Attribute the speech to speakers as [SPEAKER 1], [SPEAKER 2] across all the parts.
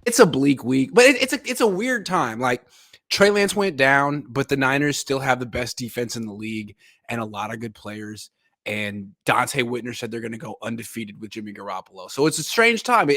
[SPEAKER 1] it's a bleak week, but it's a weird time. Like Trey Lance went down, but the Niners still have the best defense in the league and a lot of good players. And Dante Whitner said they're going to go undefeated with Jimmy Garoppolo. So it's a strange time.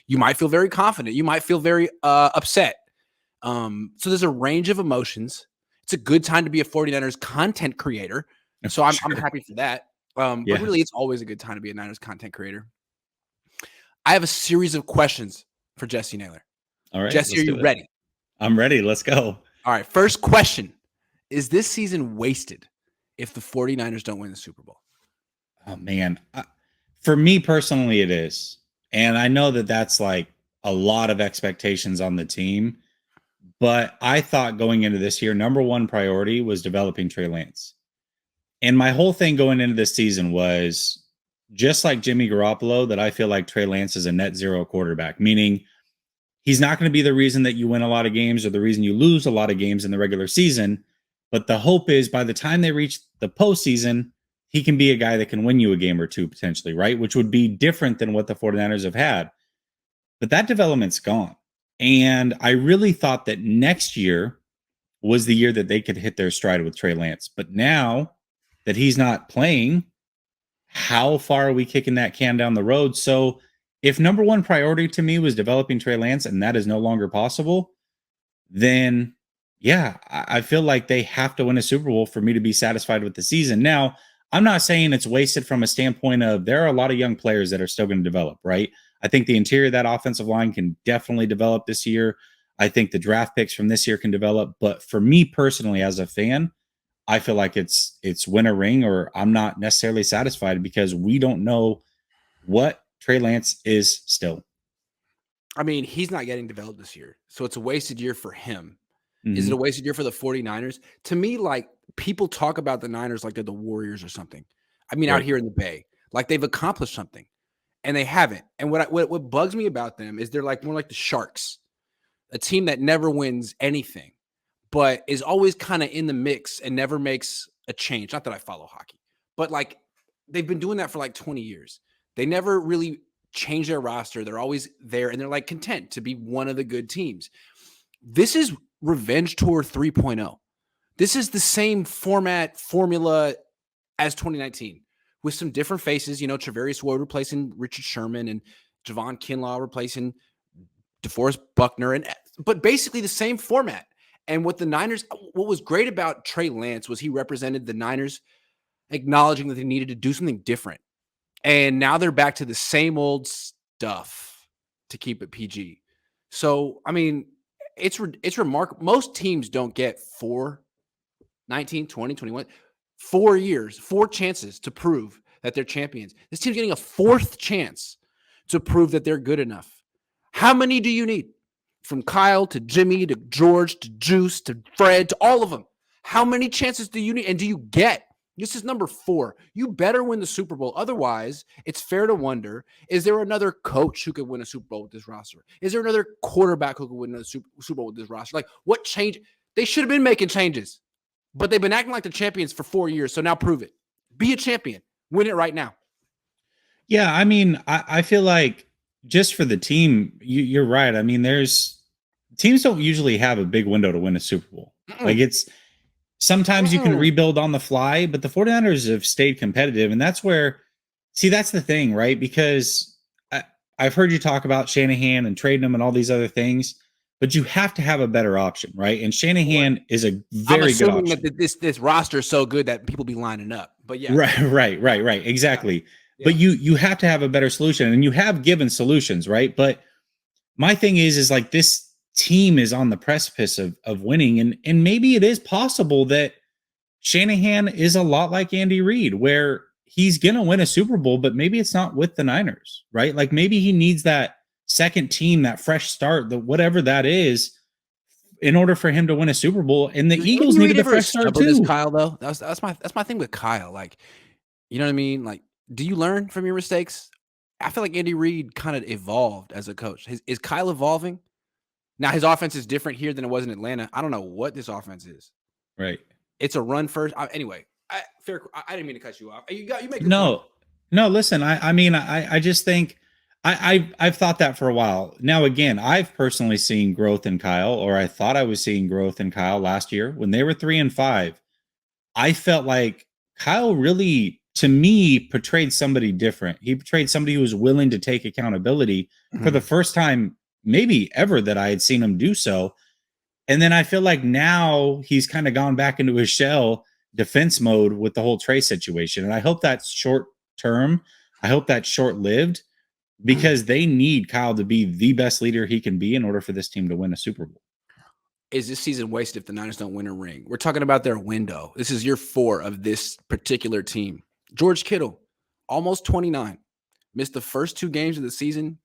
[SPEAKER 1] You might feel very confident. You might feel very upset. So there's a range of emotions. It's a good time to be a 49ers content creator. So I'm happy for that. But really, it's always a good time to be a Niners content creator. I have a series of questions for Jessie Naylor.
[SPEAKER 2] All right.
[SPEAKER 1] Jessie, are you ready?
[SPEAKER 2] I'm ready. Let's go.
[SPEAKER 1] All right. First question. Is this season wasted if the 49ers don't win the Super Bowl?
[SPEAKER 2] Oh, man. For me personally, it is. And I know that that's like a lot of expectations on the team. But I thought going into this year, number one priority was developing Trey Lance. And my whole thing going into this season was just like Jimmy Garoppolo, that I feel like Trey Lance is a net zero quarterback, meaning he's not going to be the reason that you win a lot of games or the reason you lose a lot of games in the regular season. But the hope is by the time they reach the postseason, he can be a guy that can win you a game or two potentially, right? Which would be different than what the 49ers have had. But that development's gone. And I really thought that next year was the year that they could hit their stride with Trey Lance. But now that he's not playing, how far are we kicking that can down the road? So if number one priority to me was developing Trey Lance and that is no longer possible, then yeah, I feel like they have to win a Super Bowl for me to be satisfied with the season. Now, I'm not saying it's wasted from a standpoint of there are a lot of young players that are still going to develop, right? I think the interior of that offensive line can definitely develop this year. I think the draft picks from this year can develop. But for me personally, as a fan, I feel like it's win a ring or I'm not necessarily satisfied because we don't know what Trey Lance is still.
[SPEAKER 1] I mean, he's not getting developed this year. So it's a wasted year for him. Mm-hmm. Is it a wasted year for the 49ers? To me, like people talk about the Niners like they're the Warriors or something. I mean, right. Out here in the Bay, like they've accomplished something. And they haven't. And what bugs me about them is they're like more like the Sharks, a team that never wins anything, but is always kind of in the mix and never makes a change. Not that I follow hockey, but like they've been doing that for like 20 years. They never really change their roster. They're always there and they're like content to be one of the good teams. This is Revenge Tour 3.0. This is the same formula as 2019. With some different faces, you know, Travarius Ward replacing Richard Sherman and Javon Kinlaw replacing DeForest Buckner, but basically the same format. And what was great about Trey Lance was he represented the Niners acknowledging that they needed to do something different. And now they're back to the same old stuff to keep it PG. So, I mean, it's remarkable. Most teams don't get 19, 20, 21. 4 years, 4 chances to prove that they're champions. This team's getting a 4th chance to prove that they're good enough. How many do you need? From Kyle to Jimmy to George to Juice to Fred to all of them. How many chances do you need? And do you get? This is number 4. You better win the Super Bowl. Otherwise, it's fair to wonder, is there another coach who could win a Super Bowl with this roster? Is there another quarterback who could win a Super Bowl with this roster? Like, what change? They should have been making changes. But they've been acting like the champions for 4 years, so now prove it. Be a champion. Win it right now.
[SPEAKER 2] Yeah, I mean, I feel like just for the team, you're right. I mean, teams don't usually have a big window to win a Super Bowl. Like sometimes you can rebuild on the fly, but the 49ers have stayed competitive. And that's the thing, right? Because I've heard you talk about Shanahan and trading him and all these other things. But you have to have a better option, right? And Shanahan is a very good option.
[SPEAKER 1] That this roster is so good that people be lining up. But yeah,
[SPEAKER 2] right, exactly. Yeah. But you have to have a better solution, and you have given solutions, right? But my thing is like this team is on the precipice of winning, and maybe it is possible that Shanahan is a lot like Andy Reid, where he's gonna win a Super Bowl, but maybe it's not with the Niners, right? Like maybe he needs that second team, that fresh start, whatever that is, in order for him to win a Super Bowl. And the Eagles needed a fresh start too.
[SPEAKER 1] This Kyle, though, that's my thing with Kyle. Like, you know what I mean? Like, do you learn from your mistakes? I feel like Andy Reid kind of evolved as a coach. Is Kyle evolving? Now his offense is different here than it was in Atlanta. I don't know what this offense is.
[SPEAKER 2] Right.
[SPEAKER 1] It's a run first. Anyway, I didn't mean to cut you off. You make
[SPEAKER 2] no. Listen, I mean, I just think. I've thought that for a while. Now, again, I've personally seen growth in Kyle, or I thought I was seeing growth in Kyle last year when they were 3-5. I felt like Kyle really, to me, portrayed somebody different. He portrayed somebody who was willing to take accountability for the
[SPEAKER 1] Mhm.
[SPEAKER 2] first time, maybe ever, that I had seen him do so. And then I feel like now he's kind of gone back into his shell defense mode with the whole Trey situation. And I hope that's short term. I hope that's short lived because they need Kyle to be the best leader he can be in order for this team to win a Super Bowl.
[SPEAKER 1] Is this season wasted if the Niners don't win a ring? We're talking about their window. This is year 4 of this particular team. George Kittle, almost 29, missed the first 2 games of the season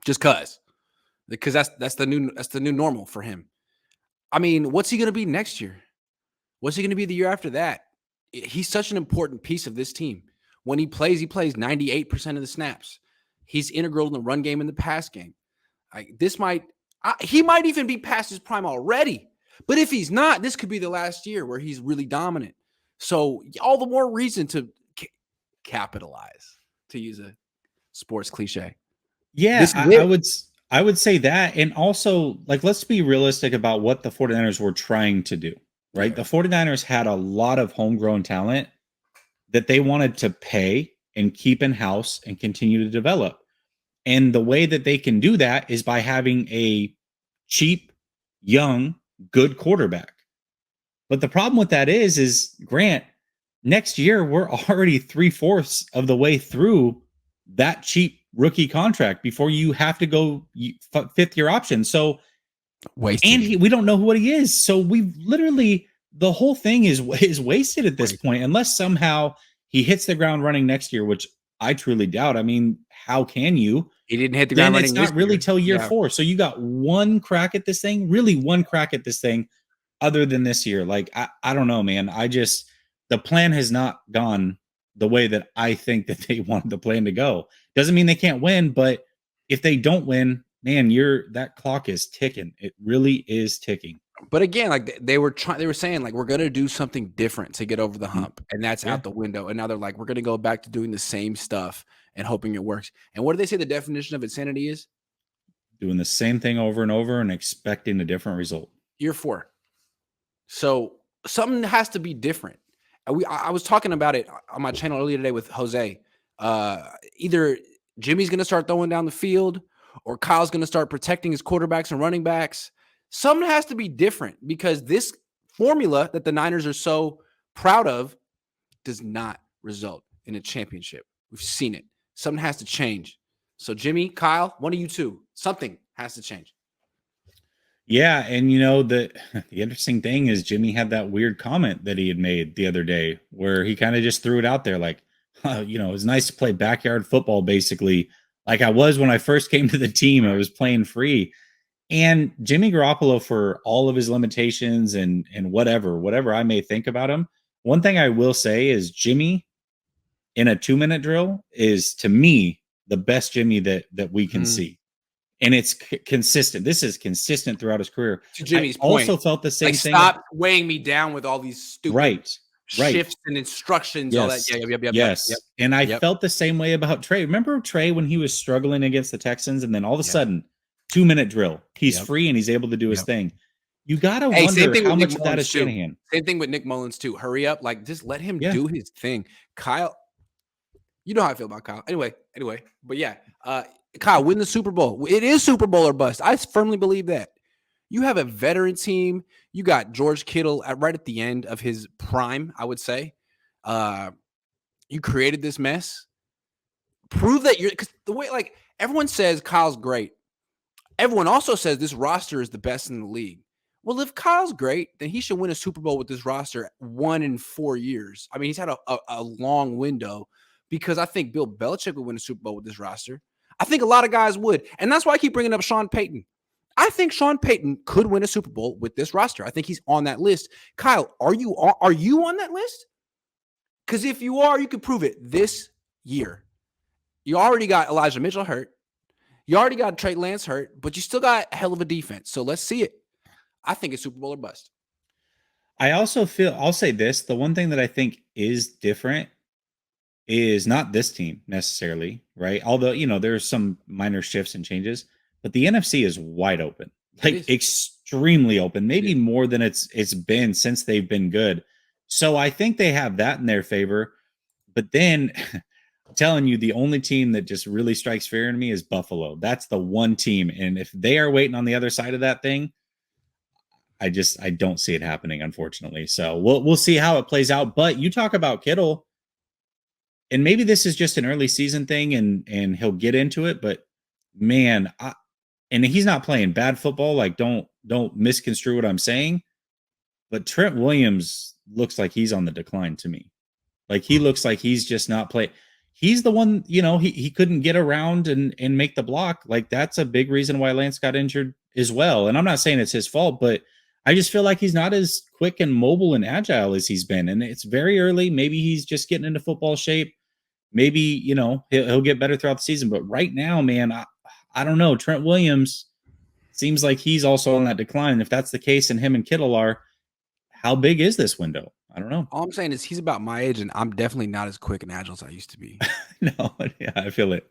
[SPEAKER 1] just because that's the new normal for him. I mean, what's he going to be next year? What's he going to be the year after that? He's such an important piece of this team. When he plays 98% of the snaps. He's integral in the run game and the pass game. He might even be past his prime already. But if he's not, this could be the last year where he's really dominant. So all the more reason to capitalize, to use a sports cliche.
[SPEAKER 2] Yeah,
[SPEAKER 1] This is
[SPEAKER 2] I
[SPEAKER 1] it.
[SPEAKER 2] would I would say that. And also, like, let's be realistic about what the 49ers were trying to do, right?
[SPEAKER 1] Yeah.
[SPEAKER 2] The 49ers had a lot of homegrown talent that they wanted to pay and keep in house and continue to develop. And the way that they can do that is by having a cheap, young, good quarterback. But the problem with that is Grant, next year we're already 3/4 of the way through that cheap rookie contract before you have to go fifth year option. So, and
[SPEAKER 1] Wasted.
[SPEAKER 2] we don't know what he is. So we've literally, the whole thing is wasted at this
[SPEAKER 1] Wasted.
[SPEAKER 2] point, unless somehow he hits the ground running next year, which I truly doubt. I mean, how can you?
[SPEAKER 1] He didn't hit the ground
[SPEAKER 2] Then it's
[SPEAKER 1] running this
[SPEAKER 2] not really
[SPEAKER 1] year.
[SPEAKER 2] till year
[SPEAKER 1] Yeah.
[SPEAKER 2] 4. So you got one crack at this thing, really one crack at this thing, other than this year. Like, I don't know, man. The plan has not gone the way that I think that they wanted the plan to go. Doesn't mean they can't win, but if they don't win, man, that clock is ticking. It really is ticking.
[SPEAKER 1] But again, like they were saying like we're gonna do something different to get over the
[SPEAKER 2] Mhm.
[SPEAKER 1] hump, and that's
[SPEAKER 2] Yeah.
[SPEAKER 1] out the window. And now they're like, we're gonna go back to doing the same stuff and hoping it works. And what do they say the definition of insanity is?
[SPEAKER 2] Doing the same thing over and over and expecting a different result.
[SPEAKER 1] Year 4. So something has to be different. I was talking about it on my channel earlier today with Jose. Either Jimmy's gonna start throwing down the field, or Kyle's gonna start protecting his quarterbacks and running backs. Something has to be different because this formula that the Niners are so proud of does not result in a championship. We've seen it. Something has to change. So Jimmy, Kyle, one of you two, something has to change.
[SPEAKER 2] Yeah, and the the interesting thing is Jimmy had that weird comment that he had made the other day where he kind of just threw it out there like, it was nice to play backyard football basically like I was when I first came to the team. I was playing free. And Jimmy Garoppolo, for all of his limitations and whatever I may think about him, one thing I will say is Jimmy in a 2-minute drill is, to me, the best Jimmy that we can
[SPEAKER 1] Mm.
[SPEAKER 2] see. And it's consistent. This is consistent throughout his career.
[SPEAKER 1] To
[SPEAKER 2] I
[SPEAKER 1] Jimmy's point,
[SPEAKER 2] also felt the
[SPEAKER 1] like
[SPEAKER 2] same thing.
[SPEAKER 1] stop weighing me down with all these stupid
[SPEAKER 2] Right. Right.
[SPEAKER 1] shifts and instructions, all that.
[SPEAKER 2] Yes.
[SPEAKER 1] Yeah, yep,
[SPEAKER 2] Yes. And I
[SPEAKER 1] yep,
[SPEAKER 2] felt the same way about Trey. Remember Trey when he was struggling against the Texans and then all of a
[SPEAKER 1] yep,
[SPEAKER 2] sudden, 2-minute drill. He's
[SPEAKER 1] yep,
[SPEAKER 2] free and he's able to do his
[SPEAKER 1] yep.
[SPEAKER 2] thing. You got to
[SPEAKER 1] Hey, same
[SPEAKER 2] wonder
[SPEAKER 1] thing with
[SPEAKER 2] how
[SPEAKER 1] Nick
[SPEAKER 2] much of that
[SPEAKER 1] Mullins
[SPEAKER 2] is
[SPEAKER 1] too.
[SPEAKER 2] Shanahan.
[SPEAKER 1] Same thing with Nick Mullins too. Hurry up, like just let him
[SPEAKER 2] Yeah.
[SPEAKER 1] do his thing. Kyle, you know how I feel about Kyle. Anyway, but yeah, Kyle, win the Super Bowl. It is Super Bowl or bust. I firmly believe that. You have a veteran team. You got George Kittle right at the end of his prime, I would say. Uh, you created this mess. Prove that you're, because the way, like, everyone says Kyle's great. Everyone also says this roster is the best in the league. Well, if Kyle's great, then he should win a Super Bowl with this roster 1 in 4 years. I mean, he's had a long window because I think Bill Belichick would win a Super Bowl with this roster. I think a lot of guys would. And that's why I keep bringing up Sean Payton. I think Sean Payton could win a Super Bowl with this roster. I think he's on that list. Kyle, are you on that list? Because if you are, you can prove it this year. You already got Elijah Mitchell hurt. You already got Trey Lance hurt, but you still got a hell of a defense. So let's see it. I think it's Super Bowl or bust.
[SPEAKER 2] I also feel, I'll say this, the one thing that I think is different is not this team necessarily, right? Although, there's some minor shifts and changes, but the NFC is wide open,
[SPEAKER 1] It
[SPEAKER 2] like
[SPEAKER 1] is.
[SPEAKER 2] extremely open,
[SPEAKER 1] It
[SPEAKER 2] maybe
[SPEAKER 1] is.
[SPEAKER 2] more than it's been since they've been good. So I think they have that in their favor. But then I'm telling you, the only team that just really strikes fear in me is Buffalo. That's the one team. And if they are waiting on the other side of that thing, I don't see it happening, unfortunately. So we'll see how it plays out. But you talk about Kittle, and maybe this is just an early season thing, and he'll get into it. But man, and he's not playing bad football. Like don't misconstrue what I'm saying. But Trent Williams looks like he's on the decline to me. Like he looks like he's just not play. He's the one, he couldn't get around and make the block. Like that's a big reason why Lance got injured as well. And I'm not saying it's his fault, but I just feel like he's not as quick and mobile and agile as he's been. And it's very early. Maybe he's just getting into football shape. Maybe, he'll get better throughout the season. But right now, man, I don't know. Trent Williams seems like he's also on that decline. And if that's the case, and him and Kittle are, how big is this window? I don't know.
[SPEAKER 1] All I'm saying is he's about my age, and I'm definitely not as quick and agile as I used to be.
[SPEAKER 2] No, yeah, I feel it.